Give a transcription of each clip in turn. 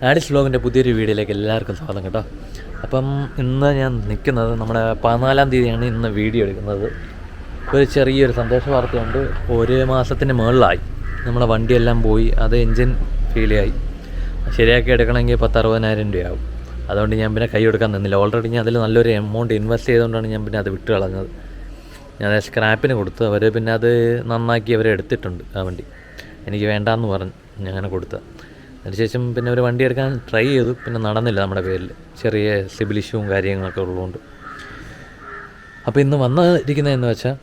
ആഡിസ് വ്ലോഗിൻ്റെ പുതിയൊരു വീഡിയോയിലേക്ക് എല്ലാവർക്കും സ്വാഗതം കേട്ടോ. അപ്പം ഇന്ന് ഞാൻ നിൽക്കുന്നത് നമ്മുടെ 14-ാം തീയതിയാണ് ഇന്ന് വീഡിയോ എടുക്കുന്നത്. ഒരു ചെറിയൊരു സന്തോഷ വാർത്തയുണ്ട്. 1 മാസത്തിന് മുകളിലായി നമ്മളെ വണ്ടിയെല്ലാം പോയി. അത് എൻജിൻ ഫെയിലായി. ശരിയാക്കി എടുക്കണമെങ്കിൽ 10-60,000 രൂപയാവും. അതുകൊണ്ട് ഞാൻ പിന്നെ കൈ കൊടുക്കാൻ നിന്നില്ല. ഓൾറെഡി ഞാൻ അതിൽ നല്ലൊരു എമൗണ്ട് ഇൻവെസ്റ്റ് ചെയ്തുകൊണ്ടാണ് ഞാൻ പിന്നെ അത് വിട്ട് കളഞ്ഞത്. ഞാൻ സ്ക്രാപ്പിന് കൊടുത്തു. അവർ പിന്നെ അത് നന്നാക്കി അവർ എടുത്തിട്ടുണ്ട്. ആ വണ്ടി എനിക്ക് വേണ്ടാന്ന് പറഞ്ഞ് ഞാൻ അങ്ങനെ കൊടുത്ത. അതിനുശേഷം പിന്നെ ഒരു വണ്ടി എടുക്കാൻ ട്രൈ ചെയ്തു. പിന്നെ നടന്നില്ല നമ്മുടെ പേരിൽ. ചെറിയ സിബിൽ ഇഷ്യൂവും കാര്യങ്ങളൊക്കെ ഉള്ളതുകൊണ്ട്. അപ്പോൾ ഇന്ന് വന്നിരിക്കുന്നതെന്ന് വെച്ചാൽ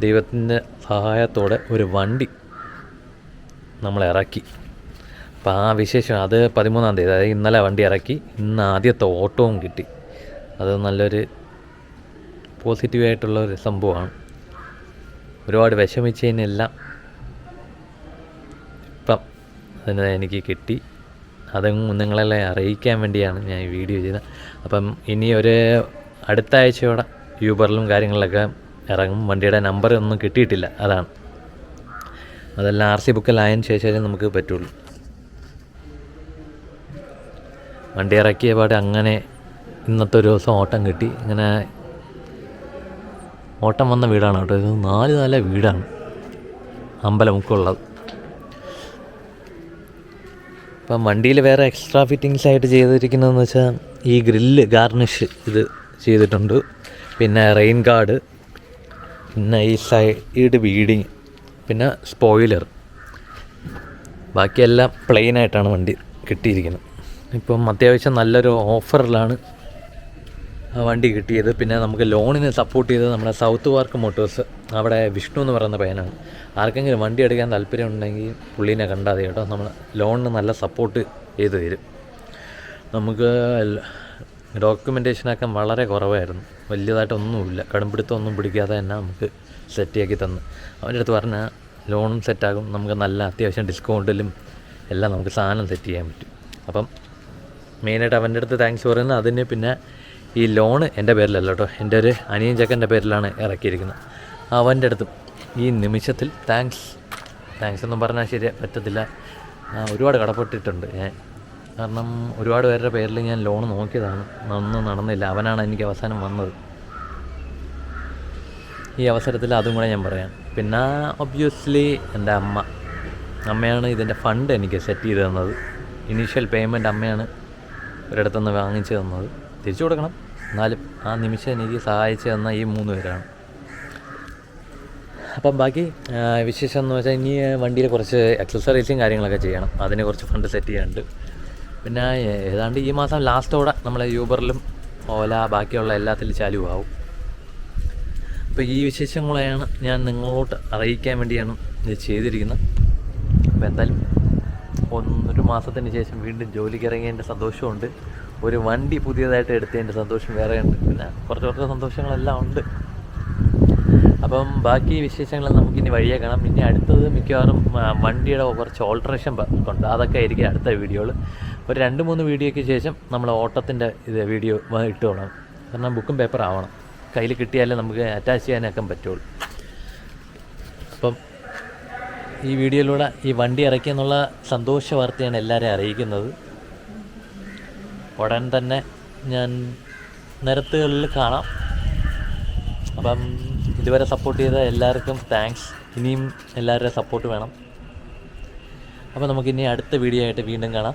ദൈവത്തിൻ്റെ സഹായത്തോടെ ഒരു വണ്ടി നമ്മൾ ഇറക്കി. അപ്പോൾ ആ വിശേഷം അത് 13-ാം തീയതി, അതായത് ഇന്നലെ വണ്ടി ഇറക്കി. ഇന്ന് ആദ്യത്തെ ഓട്ടവും കിട്ടി. അത് നല്ലൊരു പോസിറ്റീവായിട്ടുള്ള ഒരു സംഭവമാണ്. ഒരുപാട് വിഷമിച്ചതിനെല്ലാം ഇപ്പം അതിന് എനിക്ക് കിട്ടി. അതും നിങ്ങളെല്ലാം അറിയിക്കാൻ വേണ്ടിയാണ് ഞാൻ ഈ വീഡിയോ ചെയ്തത്. അപ്പം ഇനി ഒരു അടുത്ത ആഴ്ചയോടെ യൂബറിലും കാര്യങ്ങളിലൊക്കെ ഇറങ്ങും. വണ്ടിയുടെ നമ്പർ ഒന്നും കിട്ടിയിട്ടില്ല, അതാണ്. അതെല്ലാം RC ബുക്കിലായതിന് ശേഷമേ നമുക്ക് പറ്റുള്ളൂ. വണ്ടി ഇറക്കിയ പാട് അങ്ങനെ ഇന്നത്തെ ഒരു ദിവസം ഓട്ടം കിട്ടി. ഇങ്ങനെ ഓട്ടം വന്ന വീടാണ് കേട്ടോ. ഇത് 4 നില വീടാണ്, അമ്പലമുക്കുള്ളത്. ഇപ്പം വണ്ടിയിൽ വേറെ എക്സ്ട്രാ ഫിറ്റിങ്സ് ആയിട്ട് ചെയ്തിരിക്കുന്നതെന്ന് വെച്ചാൽ ഈ ഗ്രില്ല് ഗാർണിഷ് ഇത് ചെയ്തിട്ടുണ്ട്. പിന്നെ റെയിൻ ഗാർഡ്, പിന്നെ ഈ സൈഡ് ബീഡിങ്, പിന്നെ സ്പോയിലർ. ബാക്കിയെല്ലാം പ്ലെയിനായിട്ടാണ് വണ്ടി കിട്ടിയിരിക്കുന്നത്. ഇപ്പം അത്യാവശ്യം നല്ലൊരു ഓഫറിലാണ് ആ വണ്ടി കിട്ടിയത്. പിന്നെ നമുക്ക് ലോണിന് സപ്പോർട്ട് ചെയ്തത് നമ്മുടെ സൗത്ത് പാർക്ക് മോട്ടോഴ്സ്, അവിടെ വിഷ്ണു എന്ന് പറയുന്ന പയ്യനാണ്. ആർക്കെങ്കിലും വണ്ടി എടുക്കാൻ താല്പര്യം ഉണ്ടെങ്കിൽ പുള്ളീനെ കണ്ടാൽ മതി കേട്ടോ. നമ്മൾ ലോണിന് നല്ല സപ്പോർട്ട് ചെയ്ത് തരും. നമുക്ക് ഡോക്യുമെൻറ്റേഷനൊക്കെ വളരെ കുറവായിരുന്നു, വലിയതായിട്ടൊന്നുമില്ല. കടുംപിടുത്തമൊന്നും പിടിക്കാതെ തന്നെ നമുക്ക് സെറ്റാക്കി തന്നു. അവൻ്റെ അടുത്ത് പറഞ്ഞാൽ ലോണും സെറ്റാകും, നമുക്ക് നല്ല അത്യാവശ്യം ഡിസ്കൗണ്ടിലും എല്ലാം നമുക്ക് സാധനം സെറ്റ് ചെയ്യാൻ പറ്റും. അപ്പം മെയിനായിട്ട് അവൻ്റെ അടുത്ത് താങ്ക്സ് പറയുന്നത് അതിന്. പിന്നെ ഈ ലോണ് എൻ്റെ പേരിലല്ല കേട്ടോ, എൻ്റെ ഒരു അനിയൻ ചക്കൻ്റെ പേരിലാണ് ഇറക്കിയിരിക്കുന്നത്. അവൻ്റെ അടുത്തും ഈ നിമിഷത്തിൽ താങ്ക്സ് ഒന്നും പറഞ്ഞാൽ ശരി പറ്റത്തില്ല. ഒരുപാട് കടപ്പെട്ടിട്ടുണ്ട് ഞാൻ. കാരണം ഒരുപാട് പേരുടെ പേരിൽ ഞാൻ ലോൺ നോക്കിയതാണ്, ഒന്നും നടന്നില്ല. അവനാണ് എനിക്ക് അവസാനം വന്നത്. ഈ അവസരത്തിൽ അതും കൂടെ ഞാൻ പറയാം. പിന്നെ ഒബ്വിയസ്ലി എൻ്റെ അമ്മയാണ് ഇതിൻ്റെ ഫണ്ട് എനിക്ക് സെറ്റ് ചെയ്ത് തന്നത്. ഇനീഷ്യൽ പേയ്മെൻറ്റ് അമ്മയാണ് ഒരിടത്തുനിന്ന് വാങ്ങിച്ചു തന്നത്. തിരിച്ചു കൊടുക്കണം, എന്നാലും ആ നിമിഷം എനിക്ക് സഹായിച്ചു തന്ന ഈ 3 പേരാണ്. അപ്പം ബാക്കി വിശേഷം എന്ന് വെച്ചാൽ ഇനി വണ്ടിയിൽ കുറച്ച് എക്സസറീസും കാര്യങ്ങളൊക്കെ ചെയ്യണം. അതിന് കുറച്ച് ഫണ്ട് സെറ്റ് ചെയ്യാനുണ്ട്. പിന്നെ ഏതാണ്ട് ഈ മാസം ലാസ്റ്റോടെ നമ്മളെ യൂബറിലും ഓല ബാക്കിയുള്ള എല്ലാത്തിലും ചാലുവാകും. അപ്പോൾ ഈ വിശേഷങ്ങളെയാണ് ഞാൻ നിങ്ങളോട്ട് അറിയിക്കാൻ വേണ്ടിയാണ് ഇത് ചെയ്തിരിക്കുന്നത്. അപ്പോൾ എന്തായാലും 1 മാസത്തിന് ശേഷം വീണ്ടും ജോലിക്ക് ഇറങ്ങിയതിൻ്റെ സന്തോഷമുണ്ട്. ഒരു വണ്ടി പുതിയതായിട്ട് എടുത്തതിൻ്റെ സന്തോഷം വേറെ ഉണ്ട്. പിന്നെ കുറച്ച് സന്തോഷങ്ങളെല്ലാം ഉണ്ട്. അപ്പം ബാക്കി വിശേഷങ്ങൾ നമുക്കിനി വഴിയെ കാണാം. ഇനി അടുത്തത് മിക്കവാറും വണ്ടിയുടെ കുറച്ച് ഓൾട്രേഷൻ ഉണ്ട്. അതൊക്കെ ആയിരിക്കും അടുത്ത വീഡിയോകൾ. ഒരു 2-3 വീഡിയോയ്ക്ക് ശേഷം നമ്മൾ ഓട്ടത്തിൻ്റെ വീഡിയോ ഇട്ട് വേണം. കാരണം ബുക്കും പേപ്പർ ആവണം, കയ്യിൽ കിട്ടിയാലേ നമുക്ക് അറ്റാച്ച് ചെയ്യാനൊക്കെ പറ്റുള്ളൂ. അപ്പം ഈ വീഡിയോയിലൂടെ ഈ വണ്ടി ഇറക്കിയെന്നുള്ള സന്തോഷ വാർത്തയാണ് എല്ലാവരെയും അറിയിക്കുന്നത്. ഉടൻ തന്നെ ഞാൻ നിരത്തുകളിൽ കാണാം. അപ്പം ഇതുവരെ സപ്പോർട്ട് ചെയ്ത എല്ലാവർക്കും താങ്ക്സ്. ഇനിയും എല്ലാവരുടെയും സപ്പോർട്ട് വേണം. അപ്പോൾ നമുക്കിനി അടുത്ത വീഡിയോ ആയിട്ട് വീണ്ടും കാണാം.